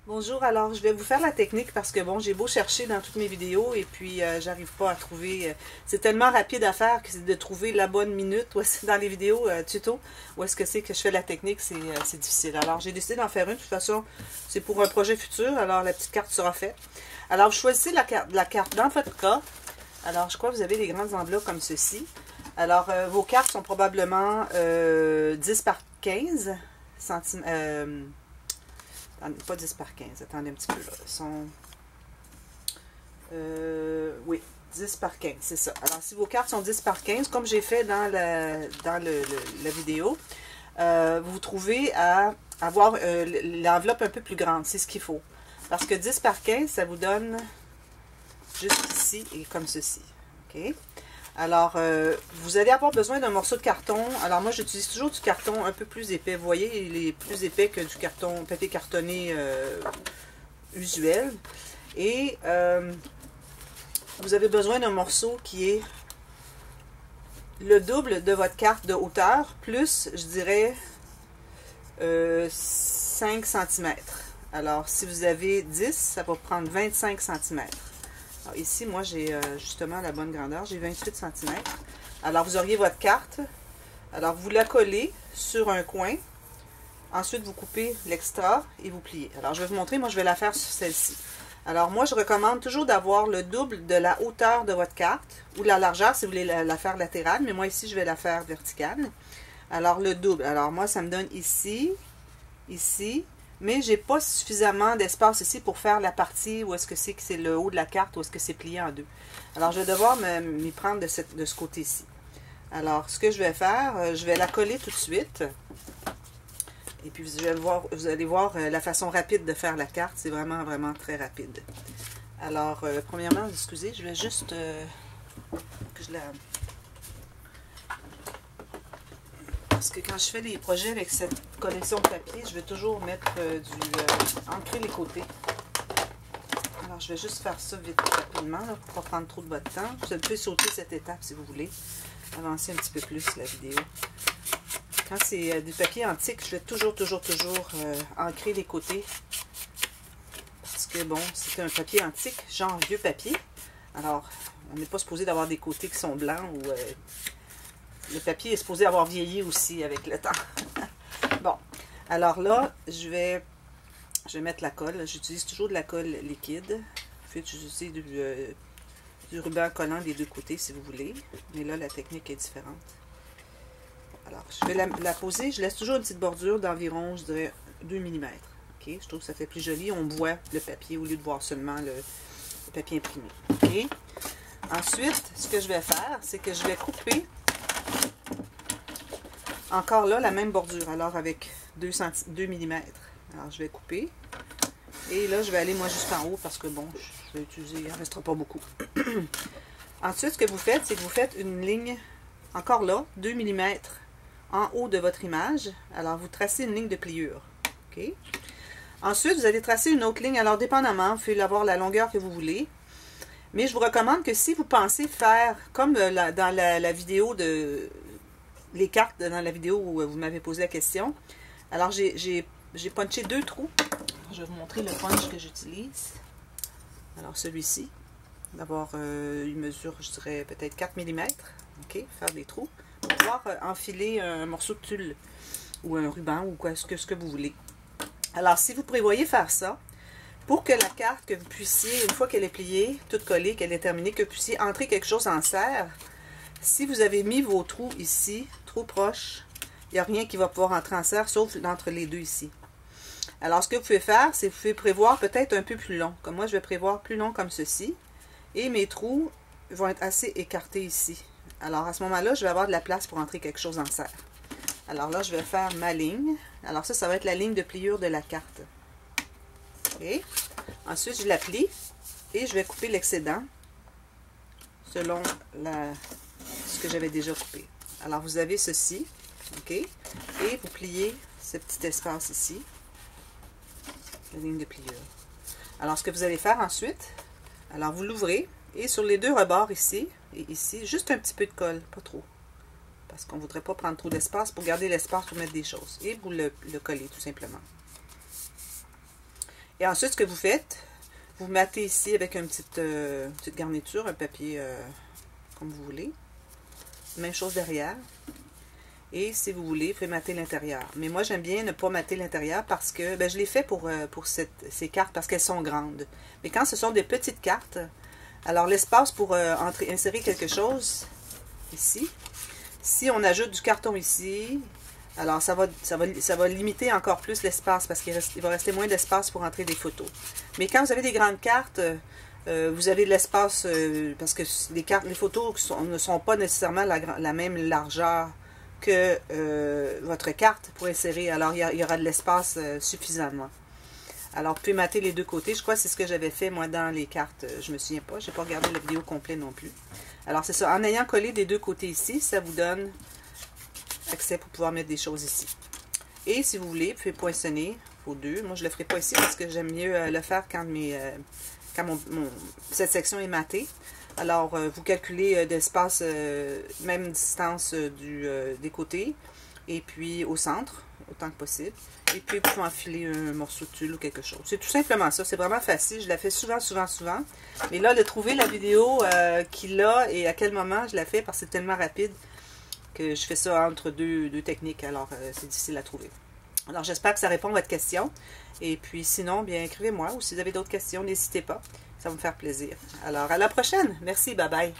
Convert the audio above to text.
Bonjour, alors je vais vous faire la technique parce que bon, j'ai beau chercher dans toutes mes vidéos et puis j'arrive pas à trouver, c'est tellement rapide à faire que c'est de trouver la bonne minute ou est-ce dans les vidéos tuto où est-ce que c'est que je fais la technique, c'est difficile. Alors j'ai décidé d'en faire une, de toute façon c'est pour un projet futur, alors la petite carte sera faite. Alors vous choisissez la carte dans votre cas, alors je crois que vous avez des grandes enveloppes comme ceci. Alors vos cartes sont probablement 10 par 15 cm. Pas 10 par 15, attendez un petit peu là. Ils sont. Oui, 10 par 15, c'est ça. Alors, si vos cartes sont 10 par 15, comme j'ai fait dans la vidéo, vous vous trouvez à avoir l'enveloppe un peu plus grande, c'est ce qu'il faut. Parce que 10 par 15, ça vous donne juste ici et comme ceci. OK? Alors, vous allez avoir besoin d'un morceau de carton. Alors, moi, j'utilise toujours du carton un peu plus épais. Vous voyez, il est plus épais que du carton, papier cartonné usuel. Et vous avez besoin d'un morceau qui est le double de votre carte de hauteur, plus, je dirais, 5 cm. Alors, si vous avez 10, ça va prendre 25 cm. Alors ici, moi, j'ai justement la bonne grandeur. J'ai 28 cm. Alors, vous auriez votre carte. Alors, vous la collez sur un coin. Ensuite, vous coupez l'extra et vous pliez. Alors, je vais vous montrer. Moi, je vais la faire sur celle-ci. Alors, moi, je recommande toujours d'avoir le double de la hauteur de votre carte ou la largeur si vous voulez la faire latérale. Mais moi, ici, je vais la faire verticale. Alors, le double. Alors, moi, ça me donne ici, ici. Mais j'ai pas suffisamment d'espace ici pour faire la partie où est-ce que c'est le haut de la carte, où est-ce que c'est plié en deux. Alors, je vais devoir m'y prendre de ce côté-ci. Alors, ce que je vais faire, je vais la coller tout de suite. Et puis, vous allez voir la façon rapide de faire la carte. C'est vraiment, vraiment très rapide. Alors, premièrement, excusez, je vais juste que je la... Parce que quand je fais des projets avec cette collection de papier, je vais toujours mettre ancrer les côtés. Alors, je vais juste faire ça vite, rapidement, là, pour ne pas prendre trop de votre temps. Vous pouvez sauter cette étape si vous voulez. Avancer un petit peu plus la vidéo. Quand c'est du papier antique, je vais toujours ancrer les côtés. Parce que, bon, c'est un papier antique, genre vieux papier. Alors, on n'est pas supposé d'avoir des côtés qui sont blancs ou... le papier est supposé avoir vieilli aussi avec le temps. Bon, alors là, je vais mettre la colle. J'utilise toujours de la colle liquide. Vous pouvez utiliser du ruban collant des deux côtés si vous voulez. Mais là, la technique est différente. Alors, je vais la poser. Je laisse toujours une petite bordure d'environ, je dirais, 2 mm. OK? Je trouve que ça fait plus joli. On voit le papier au lieu de voir seulement le papier imprimé. OK? Ensuite, ce que je vais faire, c'est que je vais couper encore là, la même bordure, alors avec 2 mm. Alors, je vais couper. Et là, je vais aller, moi, jusqu'en haut parce que, bon, je vais utiliser, il n'en restera pas beaucoup. Ensuite, ce que vous faites, c'est que vous faites une ligne, encore là, 2 mm en haut de votre image. Alors, vous tracez une ligne de pliure. OK? Ensuite, vous allez tracer une autre ligne. Alors, dépendamment, vous pouvez avoir la longueur que vous voulez. Mais je vous recommande que si vous pensez faire, comme dans la vidéo de... les cartes dans la vidéo où vous m'avez posé la question. Alors, j'ai punché 2 trous. Je vais vous montrer le punch que j'utilise. Alors, celui-ci. D'abord, il mesure, je dirais, peut-être 4 mm. OK, faire des trous. Pour pouvoir enfiler un morceau de tulle ou un ruban ou quoi, ce que vous voulez. Alors, si vous prévoyez faire ça, pour que la carte, que vous puissiez, une fois qu'elle est pliée, toute collée, qu'elle est terminée, que vous puissiez entrer quelque chose en serre, si vous avez mis vos trous ici, trop proches, il n'y a rien qui va pouvoir entrer en serre, sauf entre les deux ici. Alors, ce que vous pouvez faire, c'est que vous pouvez prévoir peut-être un peu plus long. Comme moi, je vais prévoir plus long comme ceci. Et mes trous vont être assez écartés ici. Alors, à ce moment-là, je vais avoir de la place pour entrer quelque chose en serre. Alors là, je vais faire ma ligne. Alors ça va être la ligne de pliure de la carte. OK? Ensuite, je la plie et je vais couper l'excédent selon ce que j'avais déjà coupé. Alors, vous avez ceci, OK? Et vous pliez ce petit espace ici, la ligne de pliure. Alors, ce que vous allez faire ensuite, alors vous l'ouvrez, et sur les deux rebords ici, et ici, juste un petit peu de colle, pas trop. Parce qu'on ne voudrait pas prendre trop d'espace pour garder l'espace pour mettre des choses. Et vous le collez, tout simplement. Et ensuite, ce que vous faites, vous mattez ici avec une petite garniture, un papier comme vous voulez. Même chose derrière. Et si vous voulez, vous pouvez matter l'intérieur. Mais moi, j'aime bien ne pas matter l'intérieur parce que ben, je l'ai fait pour ces cartes parce qu'elles sont grandes. Mais quand ce sont des petites cartes, alors l'espace pour insérer quelque chose, ici, si on ajoute du carton ici, alors ça va limiter encore plus l'espace parce qu'il va rester moins d'espace pour entrer des photos. Mais quand vous avez des grandes cartes, vous avez de l'espace parce que les photos ne sont pas nécessairement la même largeur que votre carte pour insérer. Alors, il y aura de l'espace suffisamment. Alors, vous pouvez mater les deux côtés. Je crois que c'est ce que j'avais fait, moi, dans les cartes. Je me souviens pas. Je n'ai pas regardé la vidéo complète non plus. Alors, c'est ça. En ayant collé des deux côtés ici, ça vous donne accès pour pouvoir mettre des choses ici. Et si vous voulez, vous pouvez poinçonner vos deux. Moi, je ne le ferai pas ici parce que j'aime mieux le faire quand, cette section est matée. Alors, vous calculez d'espace, même distance des côtés, et puis au centre, autant que possible. Et puis, vous pouvez enfiler un morceau de tulle ou quelque chose. C'est tout simplement ça. C'est vraiment facile. Je la fais souvent. Mais là, de trouver la vidéo qu'il a et à quel moment je la fais, parce que c'est tellement rapide que je fais ça entre deux techniques. Alors, c'est difficile à trouver. Alors, j'espère que ça répond à votre question. Et puis, sinon, bien, écrivez-moi. Ou si vous avez d'autres questions, n'hésitez pas. Ça va me faire plaisir. Alors, à la prochaine. Merci. Bye bye.